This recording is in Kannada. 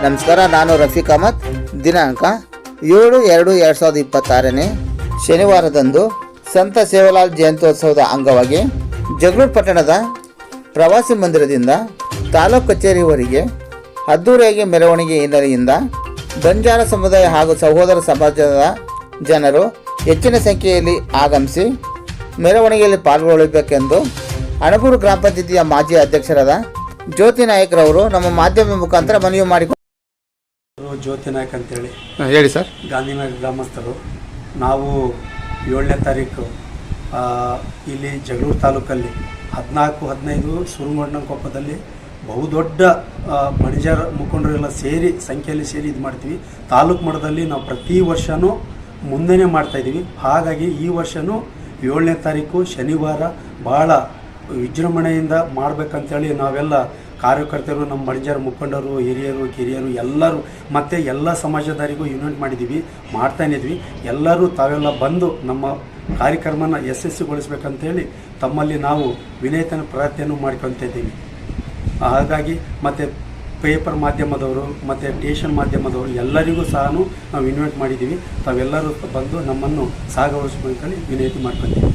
ನಮಸ್ಕಾರ, ನಾನು ರಫೀಕ್ ಅಹಮದ್. ದಿನಾಂಕ 7/2/2026 ಶನಿವಾರದಂದು ಸಂತ ಸೇವಾಲಾಲ್ ಜಯಂತ್ಯೋತ್ಸವದ ಅಂಗವಾಗಿ ಜಗಳೂರು ಪಟ್ಟಣದ ಪ್ರವಾಸಿ ಮಂದಿರದಿಂದ ತಾಲೂಕು ಕಚೇರಿವರೆಗೆ ಅದ್ದೂರಿಯಾಗಿ ಮೆರವಣಿಗೆ ಹಿನ್ನೆಲೆಯಿಂದ ಬಂಜಾರ ಸಮುದಾಯ ಹಾಗೂ ಸಹೋದರ ಸಮಾಜದ ಜನರು ಹೆಚ್ಚಿನ ಸಂಖ್ಯೆಯಲ್ಲಿ ಆಗಮಿಸಿ ಮೆರವಣಿಗೆಯಲ್ಲಿ ಪಾಲ್ಗೊಳ್ಳಬೇಕೆಂದು ಅಣಗೂರು ಗ್ರಾಮ ಪಂಚಾಯತಿಯ ಮಾಜಿ ಅಧ್ಯಕ್ಷರಾದ ಜ್ಯೋತಿ ನಾಯಕರವರು ನಮ್ಮ ಮಾಧ್ಯಮ ಮುಖಾಂತರ ಮನವಿ ಮಾಡಿಕೊಂಡು. ಜ್ಯೋತಿ ನಾಯಕ್ ಅಂತೇಳಿ ಹೇಳಿ ಸರ್. ಗಾಂಧಿನಗರ ಗ್ರಾಮಸ್ಥರು. ನಾವು 7ನೇ ತಾರೀಕು ಇಲ್ಲಿ ಜಗಳೂರು ತಾಲೂಕಲ್ಲಿ 14-15 ಸುರುಮಣ್ಣಕೊಪ್ಪದಲ್ಲಿ ಬಹುದೊಡ್ಡ ಬಣಿಜಾರ ಮುಖಂಡರೆಲ್ಲ ಸಂಖ್ಯೆಯಲ್ಲಿ ಸೇರಿ ಇದು ಮಾಡ್ತೀವಿ. ತಾಲೂಕು ಮಟ್ಟದಲ್ಲಿ ನಾವು ಪ್ರತಿ ವರ್ಷವೂ ಮುಂದೆನೇ ಮಾಡ್ತಾಯಿದ್ದೀವಿ. ಹಾಗಾಗಿ ಈ ವರ್ಷವೂ 7ನೇ ತಾರೀಕು ಶನಿವಾರ ಭಾಳ ವಿಜೃಂಭಣೆಯಿಂದ ಮಾಡಬೇಕಂತೇಳಿ ನಾವೆಲ್ಲ ಕಾರ್ಯಕರ್ತರು, ನಮ್ಮ ಬಣಿಜಾರ ಮುಖಂಡರು, ಹಿರಿಯರು, ಕಿರಿಯರು ಎಲ್ಲರೂ ಮತ್ತು ಎಲ್ಲ ಸಮಾಜದವರಿಗೂ ಇನ್ವೈಟ್ ಮಾಡಿದ್ದೀವಿ, ಮಾಡ್ತಾಯಿದ್ವಿ. ಎಲ್ಲರೂ ತಾವೆಲ್ಲ ಬಂದು ನಮ್ಮ ಕಾರ್ಯಕ್ರಮನ ಯಶಸ್ವಿಗೊಳಿಸ್ಬೇಕಂತೇಳಿ ತಮ್ಮಲ್ಲಿ ನಾವು ವಿನಯತನ ಪ್ರಾರ್ಥನೆಯನ್ನು ಮಾಡ್ಕೊತಾ ಇದ್ದೀವಿ. ಹಾಗಾಗಿ ಮತ್ತು ಪೇಪರ್ ಮಾಧ್ಯಮದವರು ಮತ್ತು ಟೇಷನ್ ಮಾಧ್ಯಮದವರು ಎಲ್ಲರಿಗೂ ಸಹ ನಾವು ಇನ್ವೈಟ್ ಮಾಡಿದ್ದೀವಿ. ತಾವೆಲ್ಲರೂ ಬಂದು ನಮ್ಮನ್ನು ಸಹಗೌರವಿಸಬೇಕಂತೇಳಿ ವಿನಂತಿ ಮಾಡ್ಕೊತೀವಿ.